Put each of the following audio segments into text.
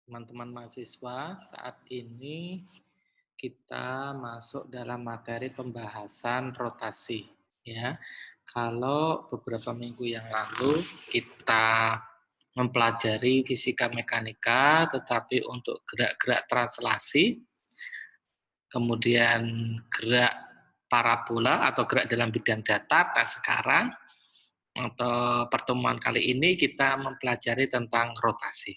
Teman-teman mahasiswa, saat ini kita masuk dalam materi pembahasan rotasi, ya. Kalau beberapa minggu yang lalu kita mempelajari fisika mekanika, tetapi untuk gerak-gerak translasi, kemudian gerak parabola atau gerak dalam bidang datar. Nah, sekarang atau pertemuan kali ini kita mempelajari tentang rotasi.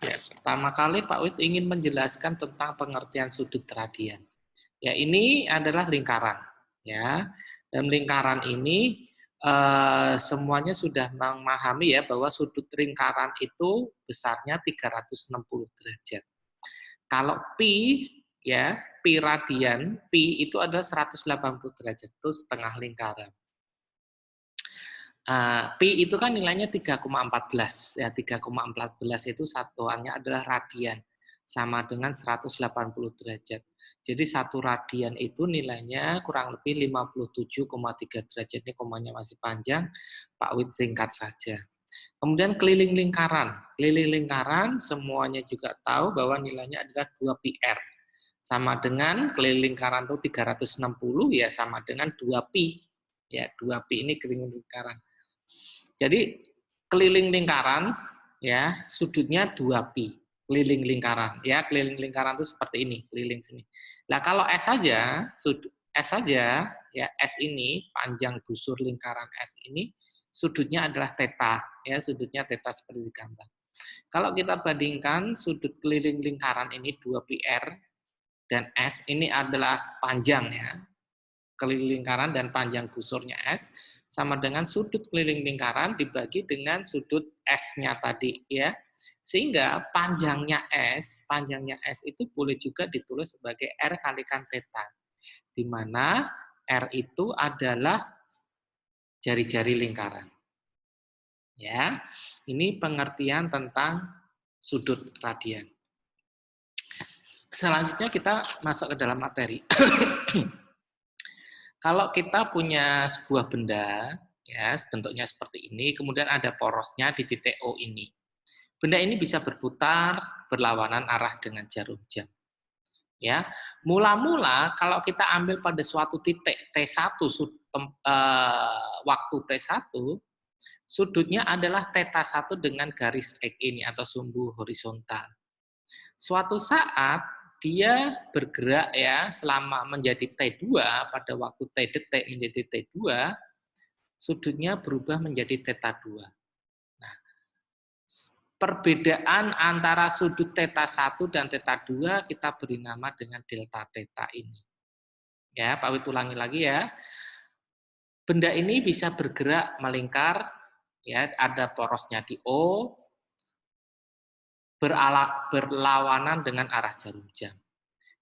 Ya, pertama kali Pak Wid ingin menjelaskan tentang pengertian sudut radian. Ya, ini adalah lingkaran. Ya, dalam lingkaran ini semuanya sudah memahami ya bahwa sudut lingkaran itu besarnya 360 derajat. Kalau pi ya, pi radian, pi itu adalah 180 derajat, itu setengah lingkaran. Pi itu kan nilainya 3,14 ya, 3,14 itu satuannya adalah radian, sama dengan 180 derajat. Jadi satu radian itu nilainya kurang lebih 57,3 derajat. Ini komanya masih panjang, Pak Wid singkat saja. Kemudian keliling lingkaran. Keliling lingkaran semuanya juga tahu bahwa nilainya adalah 2πr. Sama dengan keliling lingkaran itu 360 ya sama dengan 2π. Ya, 2π ini keliling lingkaran. Jadi keliling lingkaran ya sudutnya 2π. Keliling lingkaran ya, keliling lingkaran itu seperti ini, keliling sini. Nah, kalau S saja, sudut S saja ya, S ini panjang busur lingkaran S ini sudutnya adalah theta ya, sudutnya theta seperti di gambar. Kalau kita bandingkan sudut keliling lingkaran ini 2πr dan S ini adalah panjang ya, keliling lingkaran dan panjang busurnya S sama dengan sudut keliling lingkaran dibagi dengan sudut S-nya tadi ya. Sehingga panjangnya S itu boleh juga ditulis sebagai R kalikan theta. Di mana R itu adalah jari-jari lingkaran. Ya. Ini pengertian tentang sudut radian. Selanjutnya kita masuk ke dalam materi. Kalau kita punya sebuah benda, ya bentuknya seperti ini, kemudian ada porosnya di titik O ini. Benda ini bisa berputar berlawanan arah dengan jarum jam. Ya, mula-mula kalau kita ambil pada suatu titik T1 waktu T1, sudutnya adalah θ1 dengan garis X ini atau sumbu horizontal. Suatu saat dia bergerak ya selama menjadi T2 pada waktu T detik menjadi T2, sudutnya berubah menjadi θ2. Nah, perbedaan antara sudut θ1 dan θ2 kita beri nama dengan delta theta ini. Ya, Pak Wid ulangi lagi ya. Benda ini bisa bergerak melingkar ya, ada porosnya di O, berlawanan dengan arah jarum jam.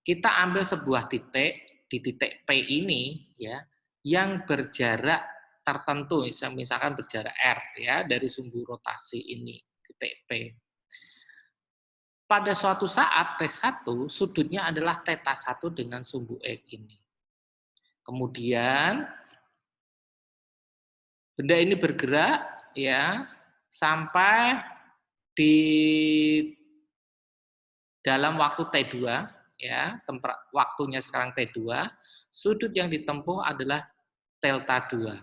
Kita ambil sebuah titik di titik P ini ya yang berjarak tertentu, misalkan berjarak R ya dari sumbu rotasi ini titik P. Pada suatu saat T1 sudutnya adalah θ1 dengan sumbu X ini. Kemudian benda ini bergerak ya sampai di dalam waktu T2 ya, waktunya sekarang T2, sudut yang ditempuh adalah delta 2.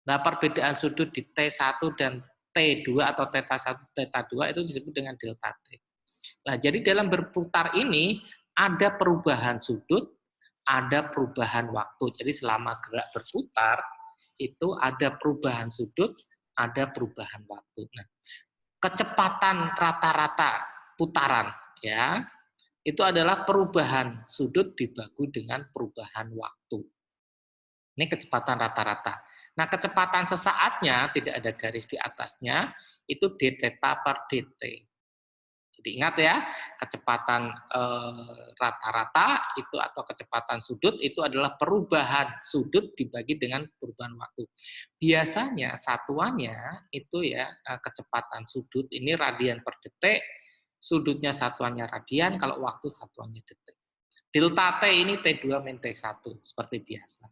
Nah, perbedaan sudut di T1 dan T2 atau θ1, θ2 itu disebut dengan delta T. Nah, jadi dalam berputar ini ada perubahan sudut, ada perubahan waktu. Jadi selama gerak berputar itu ada perubahan sudut, ada perubahan waktu. Nah, kecepatan rata-rata putaran ya itu adalah perubahan sudut dibagi dengan perubahan waktu. Ini kecepatan rata-rata. Nah, kecepatan sesaatnya tidak ada garis di atasnya, itu d theta per dt. Jadi ingat ya, kecepatan rata-rata itu atau kecepatan sudut itu adalah perubahan sudut dibagi dengan perubahan waktu. Biasanya satuannya itu ya kecepatan sudut ini radian per detik, sudutnya satuannya radian, kalau waktu satuannya detik. Delta T ini T2 min T1 seperti biasa.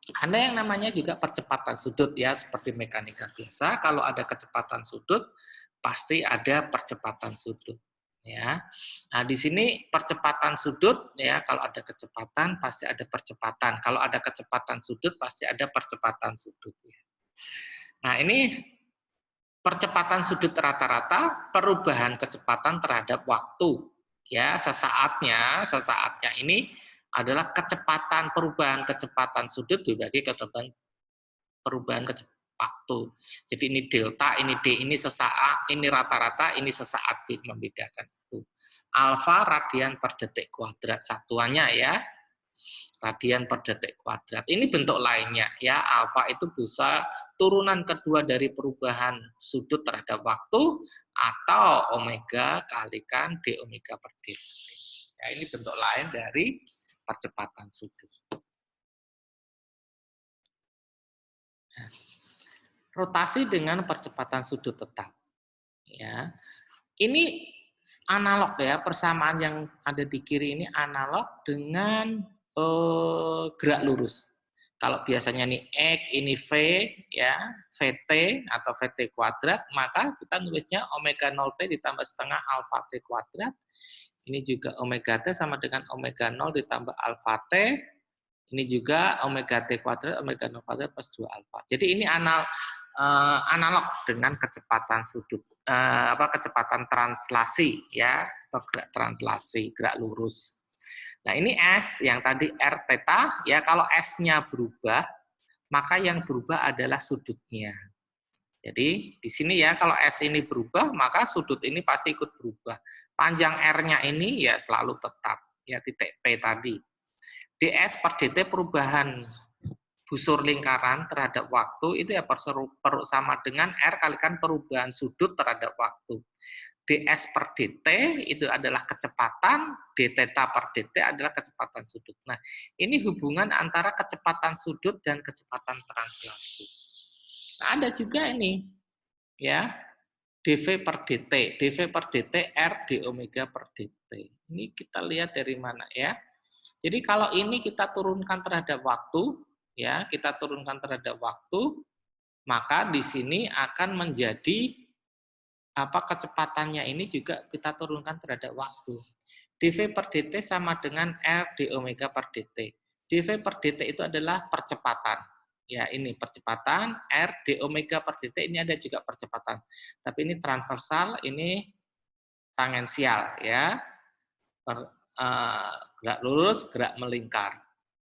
Ada yang namanya juga percepatan sudut ya, seperti mekanika biasa. Kalau ada kecepatan sudut, pasti ada percepatan sudut. Ya, nah di sini percepatan sudut ya, kalau ada kecepatan pasti ada percepatan. Kalau ada kecepatan sudut pasti ada percepatan sudut. Ya. Nah ini percepatan sudut rata-rata, perubahan kecepatan terhadap waktu. Ya, sesaatnya ini adalah kecepatan perubahan kecepatan sudut dibagi kecepatan perubahan waktu. Jadi ini delta, ini D, ini sesaat, ini rata-rata, ini sesaat, membedakan itu. Alfa radian per detik kuadrat satuannya ya. Radian per detik kuadrat. Ini bentuk lainnya ya. Alfa itu bisa turunan kedua dari perubahan sudut terhadap waktu atau omega kalikan D omega per dt. Ya, ini bentuk lain dari percepatan sudut. Rotasi dengan percepatan sudut tetap. Ya, ini analog ya, persamaan yang ada di kiri ini analog dengan gerak lurus. Kalau biasanya ini X, ini V, ya, VT atau VT kuadrat, maka kita nulisnya omega 0T ditambah setengah alfa T kuadrat. Ini juga omega T sama dengan omega 0 ditambah alfa T. Ini juga omega T kuadrat, omega 0 kuadrat plus 2 alfa. Jadi ini analog dengan kecepatan sudut, kecepatan translasi ya, atau gerak translasi, gerak lurus. Nah ini S yang tadi R theta ya, kalau S-nya berubah maka yang berubah adalah sudutnya. Jadi di sini ya kalau S ini berubah maka sudut ini pasti ikut berubah. Panjang R-nya ini ya selalu tetap ya, titik P tadi. ds per dt perubahan busur lingkaran terhadap waktu itu ya sama dengan R kalikan perubahan sudut terhadap waktu. ds per dt itu adalah kecepatan, d theta per dt adalah kecepatan sudut. Nah, ini hubungan antara kecepatan sudut dan kecepatan translasi. Nah, ada juga ini ya, dv per dt, dv per dt R d omega per dt. Ini kita lihat dari mana ya. Jadi kalau ini kita turunkan terhadap waktu, ya kita turunkan terhadap waktu, maka di sini akan menjadi kecepatannya ini juga kita turunkan terhadap waktu. dv per dt sama dengan R d omega per dt. dv per dt itu adalah percepatan. Ya, ini percepatan, R d omega per dt ini ada juga percepatan. Tapi ini transversal, ini tangensial ya. Gerak lurus, gerak melingkar.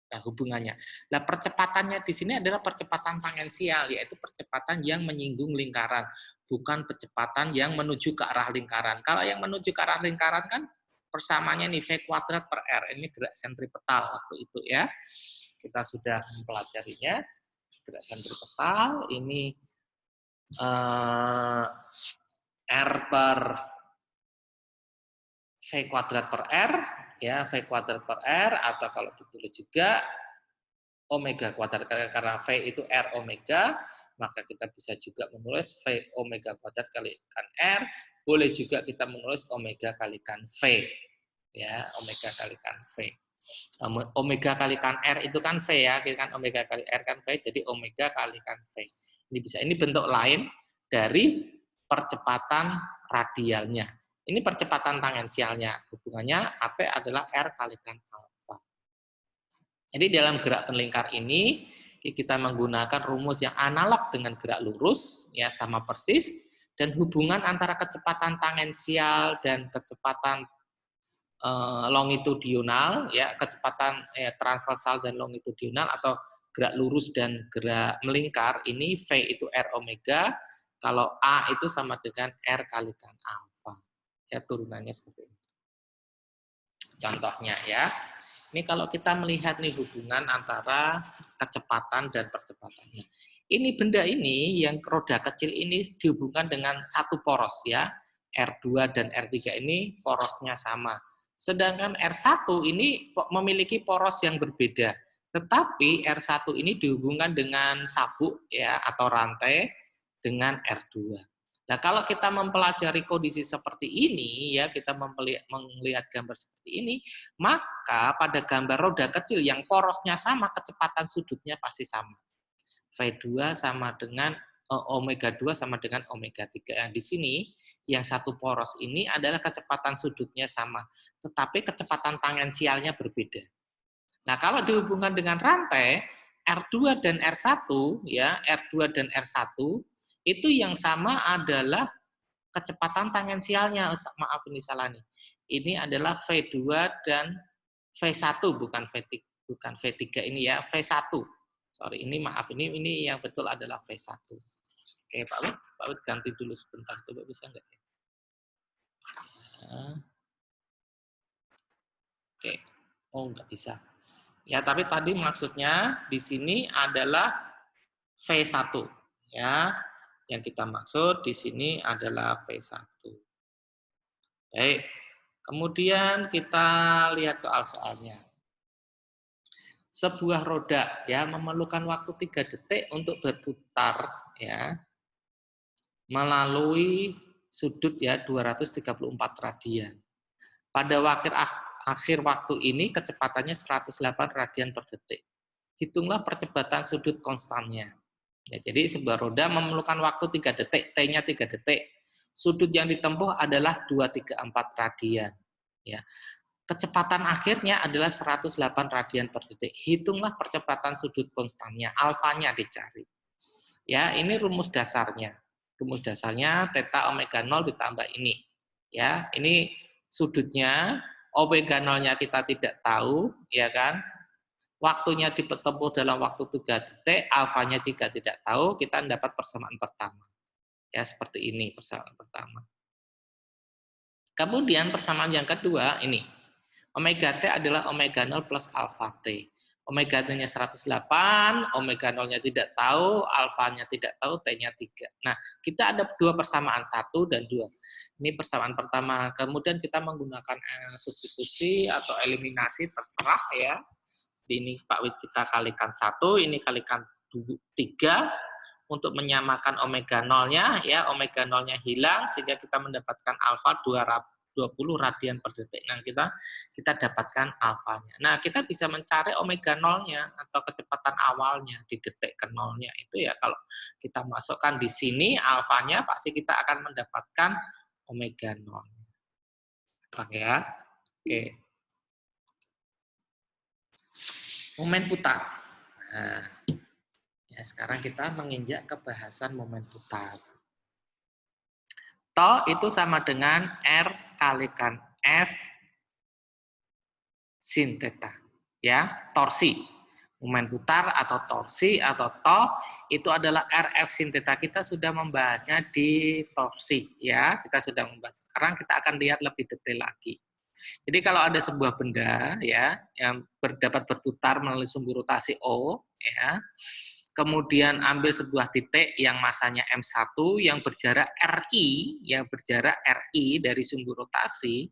Nah, hubungannya. Nah, percepatannya di sini adalah percepatan tangensial, yaitu percepatan yang menyinggung lingkaran, bukan percepatan yang menuju ke arah lingkaran. Kalau yang menuju ke arah lingkaran kan persamaannya nih V kuadrat per R. Ini gerak sentripetal waktu itu ya. Kita sudah mempelajarinya. Gerak sentripetal ini R per V kuadrat per R, ya V kuadrat per R, atau kalau ditulis juga omega kuadrat, karena V itu R omega, maka kita bisa juga menulis V omega kuadrat kalikan R, boleh juga kita menulis omega kalikan V, ya omega kalikan V. Omega kalikan R itu kan V ya, kan omega kali R kan V, jadi omega kalikan V. Ini bisa, ini bentuk lain dari percepatan radialnya. Ini percepatan tangensialnya, hubungannya AT adalah R kalikan alfa. Jadi dalam gerak penlingkar ini, kita menggunakan rumus yang analog dengan gerak lurus, ya sama persis, dan hubungan antara kecepatan tangensial dan kecepatan longitudinal, ya kecepatan transversal dan longitudinal, atau gerak lurus dan gerak melingkar, ini V itu R omega, kalau A itu sama dengan R kalikan alfa. Ya turunannya seperti ini. Contohnya ya, ini kalau kita melihat nih hubungan antara kecepatan dan percepatannya. Ini benda ini yang roda kecil ini dihubungkan dengan satu poros ya, R2 dan R3 ini porosnya sama. Sedangkan R1 ini memiliki poros yang berbeda. Tetapi R1 ini dihubungkan dengan sabuk ya atau rantai dengan R2. Nah, kalau kita mempelajari kondisi seperti ini, ya kita melihat gambar seperti ini, maka pada gambar roda kecil yang porosnya sama, kecepatan sudutnya pasti sama. V2 sama dengan omega 2 sama dengan omega 3. Yang di sini, yang satu poros ini adalah kecepatan sudutnya sama, tetapi kecepatan tangensialnya berbeda. Nah, kalau dihubungkan dengan rantai, R2 dan R1, ya, R2 dan R1, itu yang sama adalah kecepatan tangensialnya. Maaf ini salah nih. Ini adalah V2 dan V1, bukan V3 ini ya, V1. Sorry, ini maaf, ini yang betul adalah V1. Oke, Pak Wid ganti dulu sebentar, coba bisa enggak ya? Oke, oh enggak bisa. Ya, tapi tadi maksudnya di sini adalah V1, ya. Yang kita maksud di sini adalah V1. Baik. Kemudian kita lihat soal-soalnya. Sebuah roda ya memerlukan waktu 3 detik untuk berputar ya melalui sudut ya 234 radian. Pada akhir waktu ini kecepatannya 108 radian per detik. Hitunglah percepatan sudut konstannya. Ya, jadi sebuah roda memerlukan waktu 3 detik, T-nya 3 detik. Sudut yang ditempuh adalah 234 radian. Ya. Kecepatan akhirnya adalah 108 radian per detik. Hitunglah percepatan sudut konstannya, alfanya dicari. Ya, ini rumus dasarnya. Rumus dasarnya theta omega 0 ditambah ini. Ya, ini sudutnya, omega 0-nya kita tidak tahu, ya kan? Waktunya ditempuh dalam waktu 3 detik, alfanya jika tidak tahu, kita dapat persamaan pertama. Ya, seperti ini persamaan pertama. Kemudian persamaan yang kedua, ini. Omega T adalah omega 0 plus alfa T. Omega T-nya 108, omega 0-nya tidak tahu, alfanya tidak tahu, T-nya 3. Nah, kita ada dua persamaan, 1 dan 2. Ini persamaan pertama. Kemudian kita menggunakan substitusi atau eliminasi, terserah ya. Ini Pak Wid kita kalikan 1, ini kalikan 3 untuk menyamakan omega 0-nya ya, omega 0-nya hilang sehingga kita mendapatkan alfa 20 radian per detik. Nah, kita dapatkan alfanya. Nah, kita bisa mencari omega 0-nya atau kecepatan awalnya di detik ke 0-nya itu ya kalau kita masukkan di sini alfanya pasti kita akan mendapatkan omega 0-nya. Oke ya. Oke. Momen putar. Nah, ya sekarang kita menginjak ke bahasan momen putar. Tau itu sama dengan R kalikan F sin theta. Ya, torsi. Momen putar atau torsi atau tau itu adalah RF sin theta. Kita sudah membahasnya di torsi ya. Kita sudah membahas. Sekarang kita akan lihat lebih detail lagi. Jadi kalau ada sebuah benda ya yang dapat berputar melalui sumbu rotasi O ya. Kemudian ambil sebuah titik yang masanya M1 yang berjarak RI, dari sumbu rotasi,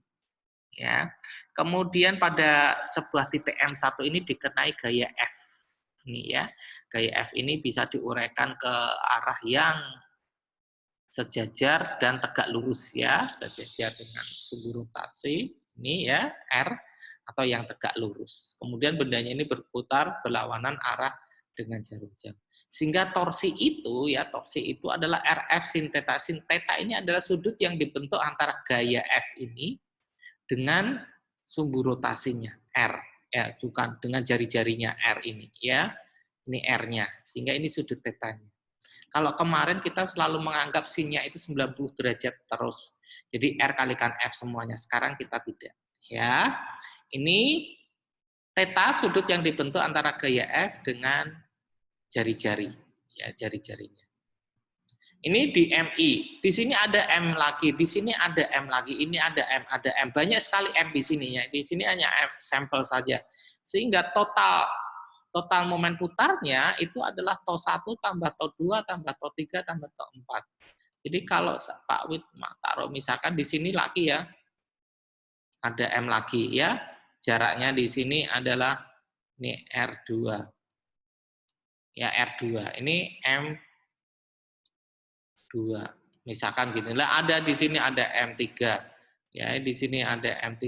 ya. Kemudian pada sebuah titik M1 ini dikenai gaya F. Ini ya, gaya F ini bisa diuraikan ke arah yang sejajar dan tegak lurus ya, sejajar dengan sumbu rotasi ini ya, R atau yang tegak lurus. Kemudian bendanya ini berputar berlawanan arah dengan jarum jam. Sehingga torsi itu adalah RF sin theta. Sin theta ini adalah sudut yang dibentuk antara gaya F ini dengan sumbu rotasinya R. Ya, bukan dengan jari-jarinya R ini ya. Ini R-nya. Sehingga ini sudut tetanya. Kalau kemarin kita selalu menganggap sinnya itu 90 derajat terus. Jadi R kalikan F semuanya. Sekarang kita tidak. Ya. Ini theta sudut yang dibentuk antara gaya F dengan jari-jari, ya jari-jarinya. Ini di MI, di sini ada M lagi, di sini ada M lagi, ini ada M, banyak sekali M di sini ya. Di sini hanya M sampel saja, sehingga total momen putarnya itu adalah TO 1 tambah TO 2 tambah TO 3 tambah TO 4. Jadi kalau Pak Wid taruh misalkan di sini lagi ya, ada M lagi ya, jaraknya di sini adalah ini R2. Ya R2, ini M2. Misalkan gini lah, ada di sini ada M3. Ya, di sini ada M3.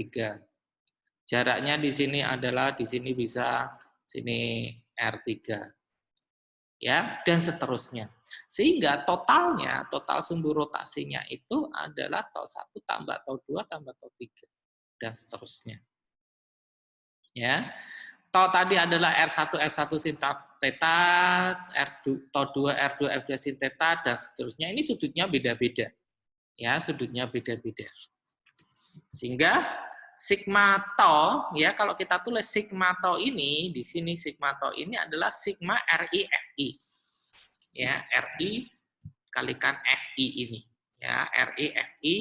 Jaraknya di sini adalah di sini bisa sini R3. Ya, dan seterusnya. Sehingga totalnya, total sumbu rotasinya itu adalah tau 1 tambah tau 2 tambah tau 3 dan seterusnya. Ya. Tau tadi adalah R1 F1 sin theta, R2 tau 2 R2 F2 sin theta dan seterusnya. Ini sudutnya beda-beda. Ya, sudutnya beda-beda. Sehingga sigma tau, ya kalau kita tulis sigma tau ini, di sini sigma tau ini adalah sigma RI FI. Ya, RI kalikan FI ini. Ya, RI FI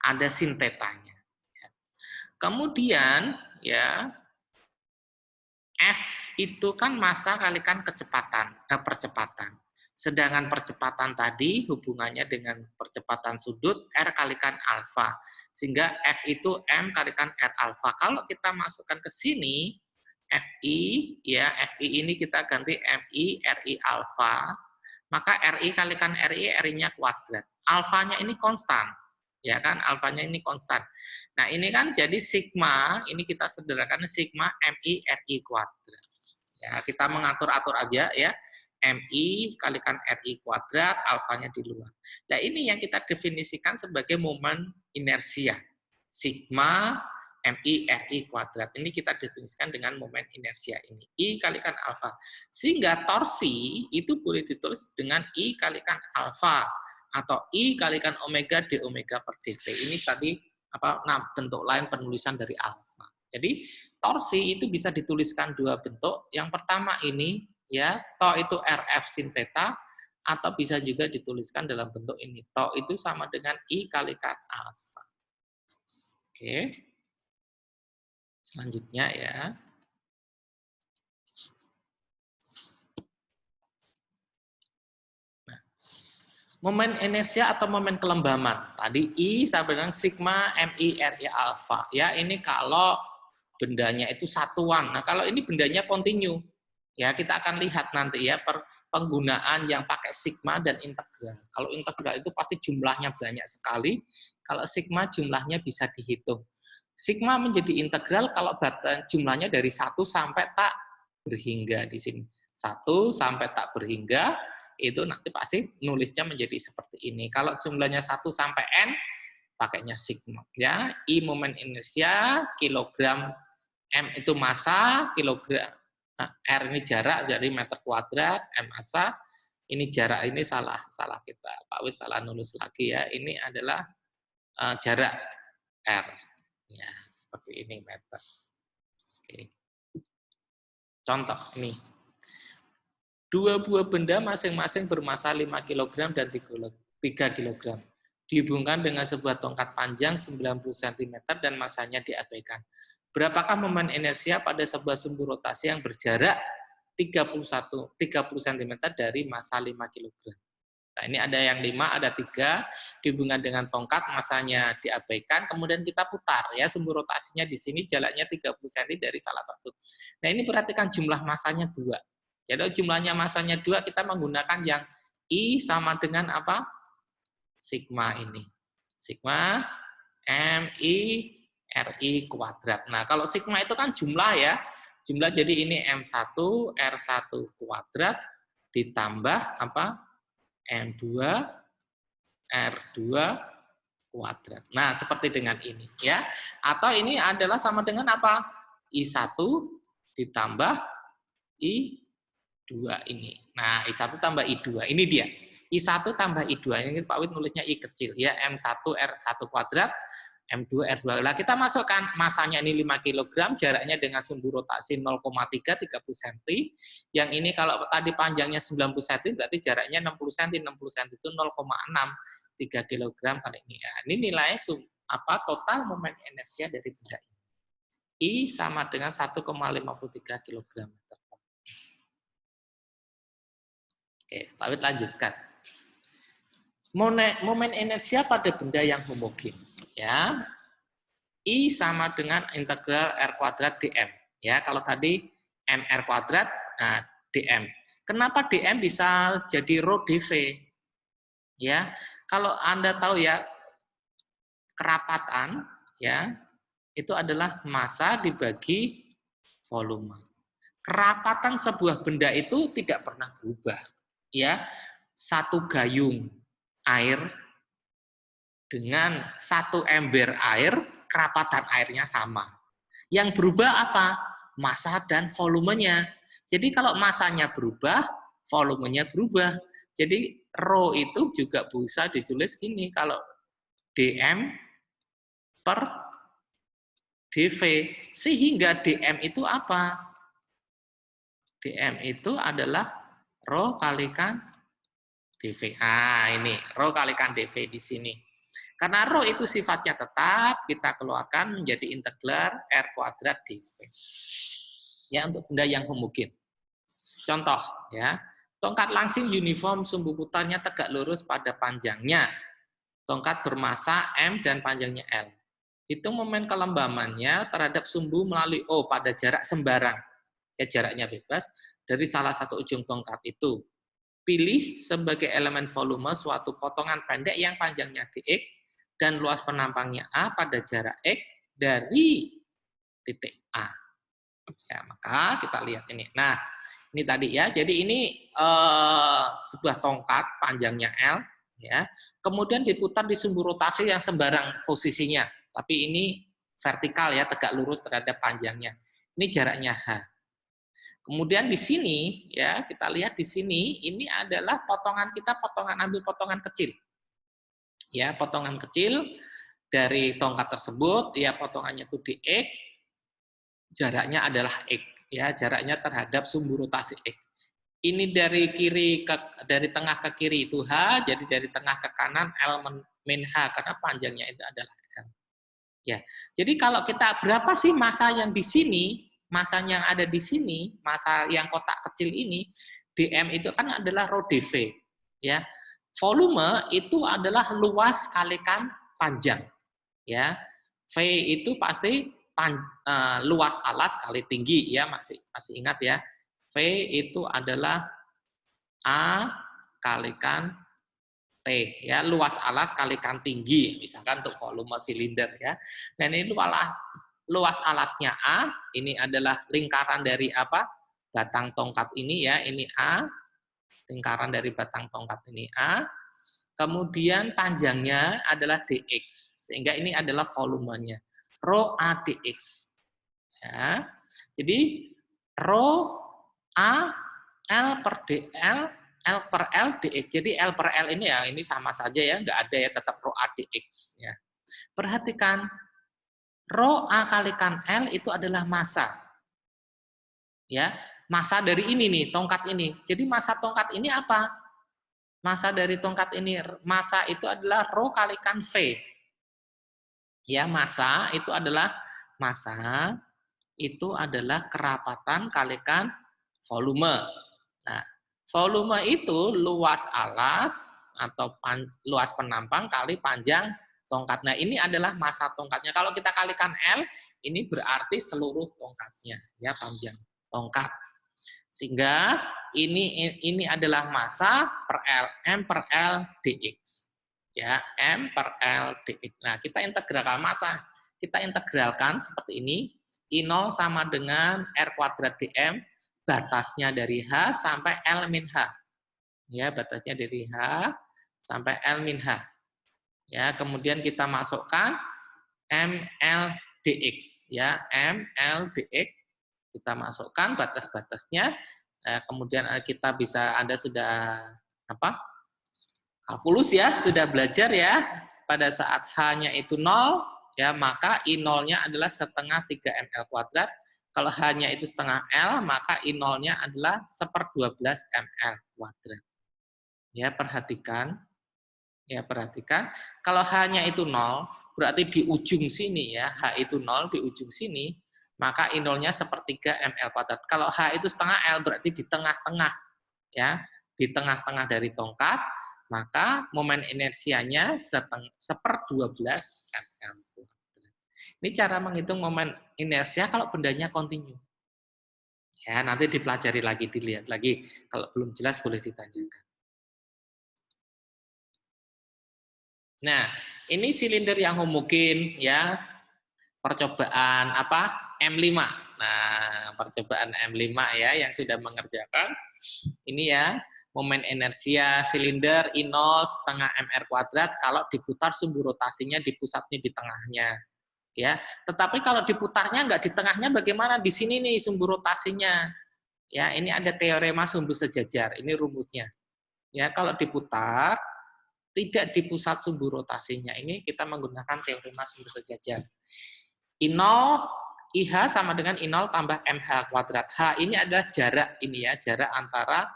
ada sin tetanya. Kemudian ya F itu kan massa kalikan kecepatan, percepatan. Sedangkan percepatan tadi hubungannya dengan percepatan sudut R kalikan alfa. Sehingga F itu M kalikan R alfa. Kalau kita masukkan ke sini, FI, ya FI ini kita ganti MI RI alfa. Maka RI kalikan RI, RI-nya kuadrat. Alfanya ini konstan. Ya kan, alfanya ini konstan. Nah, ini kan jadi sigma, ini kita sederhanakan sigma MI RI kuadrat. Ya, kita mengatur-atur aja ya. MI kalikan RI kuadrat, alfanya di luar. Nah, ini yang kita definisikan sebagai momen inersia. Sigma MI RI kuadrat. Ini kita definisikan dengan momen inersia ini. I kalikan alfa. Sehingga torsi itu boleh ditulis dengan I kalikan alfa atau I kalikan omega d omega per dt. Ini tadi bentuk lain penulisan dari alfa. Jadi torsi itu bisa dituliskan dua bentuk. Yang pertama ini ya, to itu RF sin theta atau bisa juga dituliskan dalam bentuk ini. To itu sama dengan I kalikan alfa. Oke. Selanjutnya ya. Nah, momen inersia atau momen kelembaman. Tadi I sama dengan sigma MI RI alfa. Ya, ini kalau bendanya itu satuan. Nah, kalau ini bendanya kontinu. Ya, kita akan lihat nanti ya penggunaan yang pakai sigma dan integral. Kalau integral itu pasti jumlahnya banyak sekali. Kalau sigma jumlahnya bisa dihitung. Sigma menjadi integral kalau jumlahnya dari 1 sampai tak berhingga di sini. 1 sampai tak berhingga, itu nanti pasti nulisnya menjadi seperti ini. Kalau jumlahnya 1 sampai N, pakainya sigma. Ya, I momen inersia, kilogram, M itu massa, kilogram, R ini jarak, jadi meter kuadrat, M massa, ini jarak, ini salah kita. Pak Wis salah nulis lagi ya, ini adalah jarak R. Ya, seperti ini meter. Oke. Contoh ini. Dua buah benda masing-masing bermassa 5 kg dan 3 kg. Dihubungkan dengan sebuah tongkat panjang 90 cm dan massanya diabaikan. Berapakah momen inersia pada sebuah sumbu rotasi yang berjarak 30 cm dari massa 5 kg? Nah, ini ada yang 5, ada 3, dihubungkan dengan tongkat, masanya diabaikan, kemudian kita putar ya, sumbu rotasinya di sini jaraknya 30 cm dari salah satu. Nah, ini perhatikan jumlah masanya 2. Jadi jumlahnya masanya 2, kita menggunakan yang I sama dengan apa? Sigma ini. Sigma MI RI kuadrat. Nah, kalau sigma itu kan jumlah ya. Jumlah jadi ini M1 R1 kuadrat ditambah apa? M2 R2 kuadrat. Nah, seperti dengan ini ya. Atau ini adalah sama dengan apa? I1 ditambah I2 ini. Nah, I1 tambah I2. Ini dia. I1 tambah I2. Ini Pak Wid nulisnya I kecil ya. M1 R1 kuadrat, M2 R2. Nah, kita masukkan masanya ini 5 kg, jaraknya dengan sumbu rotasi 0,3 30 cm. Yang ini kalau tadi panjangnya 90 cm berarti jaraknya 60 cm. 60 cm itu 0,6 3 kg kali ini. Ya, ini nilai total momen inersia dari benda ini. I sama dengan 1,53 kg. Oke, Pak Wid lanjutkan. Momen inersia pada benda yang homogen. Ya, I sama dengan integral R kuadrat dm. Ya, kalau tadi mr kuadrat, nah dm. Kenapa dm bisa jadi rho dv? Ya, Kalau Anda tahu ya, kerapatan ya, itu adalah massa dibagi volume. Kerapatan sebuah benda itu tidak pernah berubah. Ya, satu gayung air dengan satu ember air, kerapatan airnya sama. Yang berubah apa? Massa dan volumenya. Jadi kalau massanya berubah, volumenya berubah. Jadi rho itu juga bisa ditulis gini, kalau dm per dv. Sehingga dm itu apa? dm itu adalah rho kalikan dv. Ah, ini rho kalikan dv di sini. Karena rho itu sifatnya tetap, kita keluarkan menjadi integral r kuadrat dv. Ya, untuk benda yang homogen. Contoh, ya, tongkat langsing uniform, sumbu putarnya tegak lurus pada panjangnya. Tongkat bermassa M dan panjangnya L. Hitung momen kelembamannya terhadap sumbu melalui O pada jarak sembarang. Ya, jaraknya bebas dari salah satu ujung tongkat itu. Pilih sebagai elemen volume suatu potongan pendek yang panjangnya dx dan luas penampangnya A pada jarak x dari titik A. Ya, maka kita lihat ini. Nah, ini tadi ya. Jadi ini sebuah tongkat panjangnya L, ya. Kemudian diputar di sumbu rotasi yang sembarang posisinya. Tapi ini vertikal ya, tegak lurus terhadap panjangnya. Ini jaraknya H. Kemudian di sini ya, kita lihat di sini ini adalah potongan, kita ambil potongan kecil. Ya, potongan kecil dari tongkat tersebut, ya potongannya itu dx, jaraknya adalah x, ya jaraknya terhadap sumbu rotasi x. Ini dari dari tengah ke kiri itu h, jadi dari tengah ke kanan l min h karena panjangnya itu adalah l. Ya, jadi kalau kita berapa sih massa yang di sini, massa yang ada di sini, massa yang kotak kecil ini, dm itu kan adalah rho dv, ya. Volume itu adalah luas kalikan panjang, ya. V itu pasti luas alas kali tinggi, ya, masih ingat ya. V itu adalah A kalikan T, ya, luas alas kalikan tinggi, misalkan untuk volume silinder ya. Dan ini luas alasnya A, ini adalah lingkaran dari apa? Batang tongkat ini ya, ini A, lingkaran dari batang tongkat ini A. Kemudian panjangnya adalah dx, sehingga ini adalah volumenya. Rho A dx. Ya. Jadi rho A L per dl, L per L dx. Jadi L per L ini ya, ini sama saja ya, nggak ada ya, tetap rho A dx. Ya. Perhatikan, rho A kalikan L itu adalah massa. Ya, massa dari ini nih, tongkat ini. Jadi massa tongkat ini apa? Massa dari tongkat ini, massa itu adalah rho kalikan V. Ya, massa itu adalah kerapatan kalikan volume. Nah, volume itu luas alas atau luas penampang kali panjang tongkat. Nah, ini adalah massa tongkatnya. Kalau kita kalikan L, ini berarti seluruh tongkatnya, ya, panjang tongkat. Sehingga ini adalah massa per L, M per L dx. Ya, M per L dx. Nah, kita integralkan massa. Kita integralkan seperti ini. I0 sama dengan R kuadrat dm, batasnya dari H sampai L min H. Ya, batasnya dari H sampai L min H. Ya, kemudian kita masukkan ML dx. Ya, ML dx. Kita masukkan batas-batasnya. Kemudian kita bisa, Anda sudah apa? Kalkulus ya, sudah belajar ya. Pada saat H-nya itu 0, ya maka I0-nya adalah setengah 3 ml kuadrat. Kalau H-nya itu setengah L, maka I0-nya adalah 1/12 ml kuadrat. Ya, perhatikan. Ya, perhatikan. Kalau H-nya itu 0, berarti di ujung sini ya, H itu 0 di ujung sini, maka I0-nya 1/3 ml kuadrat. Kalau H itu setengah L, berarti di tengah-tengah, ya, di tengah-tengah dari tongkat, maka momen inersianya 1/12 ml kuadrat. Ini cara menghitung momen inersia kalau bendanya kontinu. Ya, nanti dipelajari lagi, dilihat lagi. Kalau belum jelas boleh ditanyakan. Nah, ini silinder yang homogen ya, percobaan apa? M5. Nah, percobaan M5 ya yang sudah mengerjakan ini ya, momen inersia silinder I0 setengah mr kuadrat kalau diputar sumbu rotasinya di pusatnya di tengahnya. Ya, tetapi kalau diputarnya nggak di tengahnya bagaimana? Di sini nih sumbu rotasinya. Ya, ini ada teorema sumbu sejajar. Ini rumusnya. Ya, kalau diputar tidak di pusat sumbu rotasinya. Ini kita menggunakan teorema sumbu sejajar. I0 IH sama dengan I0 tambah MH kuadrat. H ini adalah jarak ini ya, jarak antara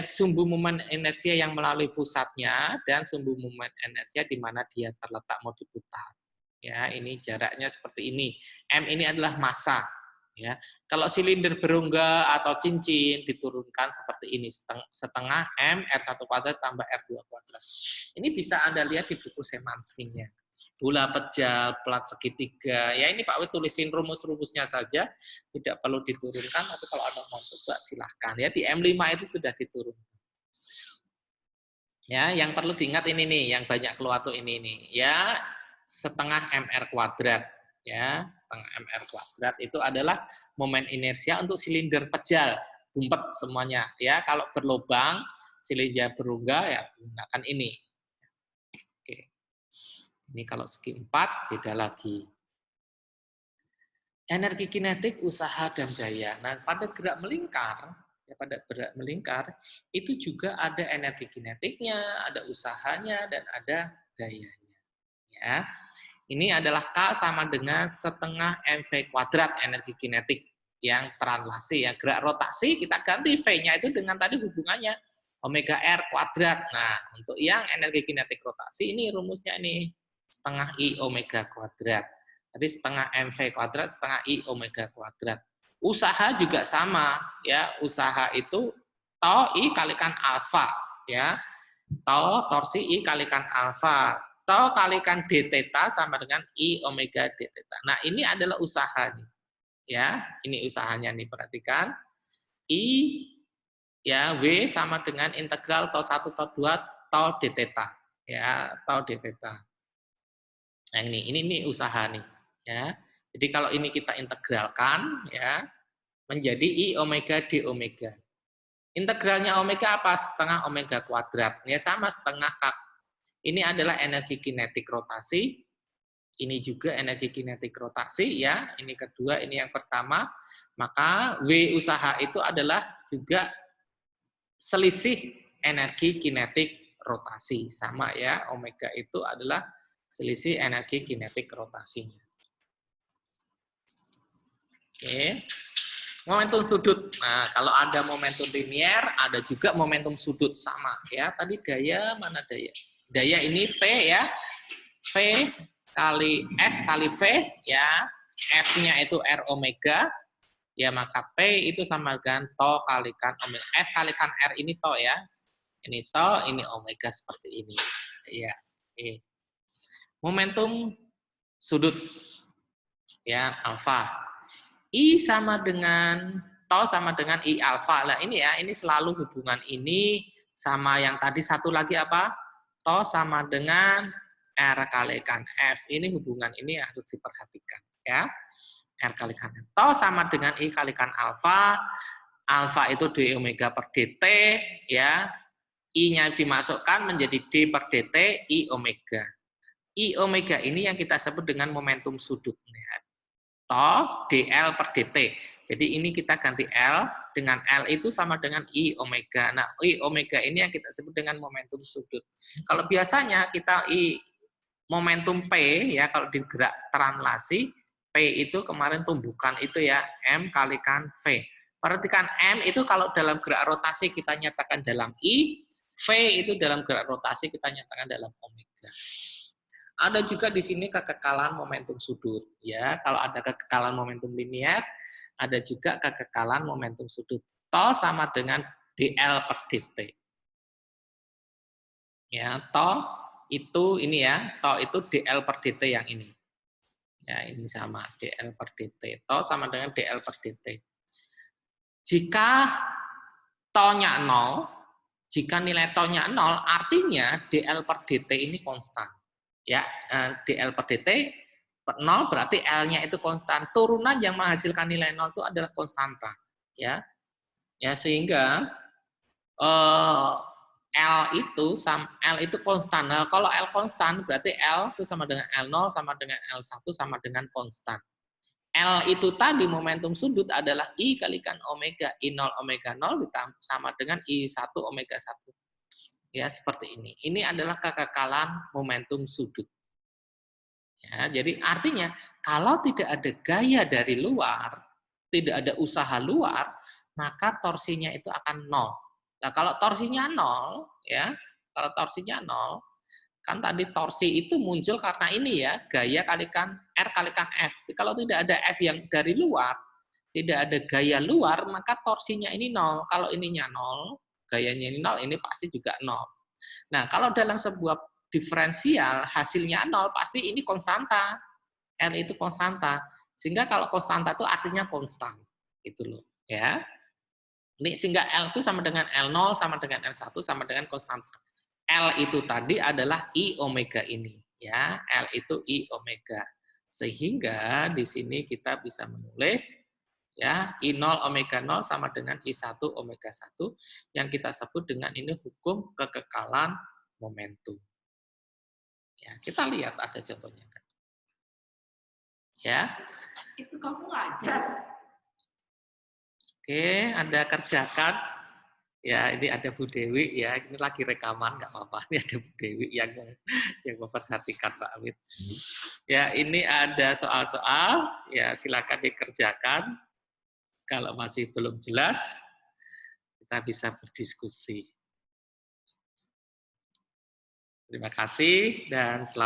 sumbu momen inersia yang melalui pusatnya dan sumbu momen inersia di mana dia terletak mau diputar. Ya, ini jaraknya seperti ini. M ini adalah massa. Ya, kalau silinder berongga atau cincin diturunkan seperti ini setengah M R1 kuadrat tambah R2 kuadrat. Ini bisa Anda lihat di buku Semansky-nya. Bola pejal, plat segitiga. Ya ini Pak Wid tulisin rumus-rumusnya saja, tidak perlu diturunkan. Tapi kalau Anda mau coba silahkan. Ya di M5 itu sudah diturunkan. Ya, yang perlu diingat ini nih, yang banyak keluar tuh ini nih. Ya, setengah mr kuadrat. Ya, setengah mr kuadrat itu adalah momen inersia untuk silinder pejal, bumpet semuanya. Ya, kalau berlubang, silinder berongga ya gunakan ini. Oke. Ini kalau segi 4 beda lagi. Energi kinetik, usaha, dan daya. Nah, pada gerak melingkar, ya pada gerak melingkar, itu juga ada energi kinetiknya, ada usahanya, dan ada dayanya. Ya, ini adalah K sama dengan setengah mv kuadrat energi kinetik yang translasi. Ya, gerak rotasi kita ganti V-nya itu dengan tadi hubungannya omega R kuadrat. Nah, untuk yang energi kinetik rotasi ini rumusnya ini setengah I omega kuadrat. Tadi setengah mv kuadrat, setengah I omega kuadrat. Usaha juga sama, ya. Usaha itu tau I kalikan alfa, ya. Tau torsi I kalikan alfa. Tau kalikan d theta sama dengan I omega d theta. Nah, ini adalah usaha nih. Ya, ini usahanya nih, perhatikan. I ya W sama dengan integral tau 1 tau 2 tau d theta. Ya, tau d theta. Nah, ini usaha nih. Ya. Jadi kalau ini kita integralkan ya menjadi I omega D omega. Integralnya omega apa? Setengah omega kuadrat. Ya sama setengah K. Ini adalah energi kinetik rotasi. Ini juga energi kinetik rotasi ya. Ini kedua, ini yang pertama. Maka W usaha itu adalah juga selisih energi kinetik rotasi. Sama ya, omega itu adalah selisih energi kinetik rotasinya. Oke. Momentum sudut. Nah, kalau ada momentum linier, ada juga momentum sudut sama ya. Tadi daya mana daya? Daya ini P ya. V kali F kali V ya. F-nya itu R omega. Ya, maka P itu sama dengan tau kalikan omega. F kalikan R ini tau ya. Ini tau, ini omega seperti ini. Ya. Oke. Momentum sudut ya alfa. I sama dengan tau sama dengan I alfa. Nah, ini ya, ini selalu hubungan ini sama yang tadi satu lagi apa? Tau sama dengan R kalikan F. Ini hubungan ini harus diperhatikan ya. R kalikan F. Tau sama dengan I kalikan alfa. Alfa itu d omega per dt ya. I-nya dimasukkan menjadi d per dt I omega. I omega ini yang kita sebut dengan momentum sudutnya. Toh dl per dt. Jadi ini kita ganti L, dengan L itu sama dengan I omega. Nah, I omega ini yang kita sebut dengan momentum sudut. Kalau biasanya kita I momentum P ya, kalau di gerak translasi, P itu kemarin tumbukan itu ya, M kalikan V. Perhatikan M itu kalau dalam gerak rotasi kita nyatakan dalam I, V itu dalam gerak rotasi kita nyatakan dalam omega. Ada juga di sini kekekalan momentum sudut. Ya, kalau ada kekekalan momentum linier, ada juga kekekalan momentum sudut. Tau sama dengan dl per dt. Ya, tau itu ini ya, tau itu dl per dt yang ini. Ya, ini sama dl per dt. Tau sama dengan dl per dt. Jika tau-nya 0, Jika nilai tolnya 0, artinya DL per DT ini konstan. Ya, DL per DT 0 berarti L-nya itu konstan. Turunan yang menghasilkan nilai 0 itu adalah konstanta. Ya, sehingga L itu konstan. Nah, kalau L konstan berarti L itu sama dengan L0 sama dengan L1 sama dengan konstan. L itu tadi momentum sudut adalah I kalikan omega. I0 omega 0 sama dengan I1 omega 1. Ya, seperti ini. Ini adalah kekekalan momentum sudut. Ya, jadi artinya kalau tidak ada gaya dari luar, tidak ada usaha luar, maka torsinya itu akan 0. Nah, kalau torsinya 0, ya, kalau torsinya 0, kan tadi torsi itu muncul karena ini ya, gaya kalikan R kalikan F. Kalau tidak ada F yang dari luar, tidak ada gaya luar, maka torsinya ini 0. Kalau ininya 0, gayanya ini 0, ini pasti juga 0. Nah, kalau dalam sebuah diferensial hasilnya 0, pasti ini konstanta. R itu konstanta. Sehingga kalau konstanta itu artinya konstan. Gitu loh, ya. Ini sehingga L itu sama dengan L0 sama dengan L1 sama dengan konstanta. L itu tadi adalah I omega ini, ya. L itu I omega. Sehingga di sini kita bisa menulis ya I0 omega 0 sama dengan I1 omega 1 yang kita sebut dengan ini hukum kekekalan momentum. Ya, kita lihat ada contohnya kan. Ya. Itu kamu ngajar. Oke, Anda kerjakan. Ya, ini ada Bu Dewi ya, ini lagi rekaman nggak apa-apa. Ini ada Bu Dewi yang memperhatikan Pak Amit. Ya, ini ada soal-soal, ya silakan dikerjakan. Kalau masih belum jelas, kita bisa berdiskusi. Terima kasih dan selamat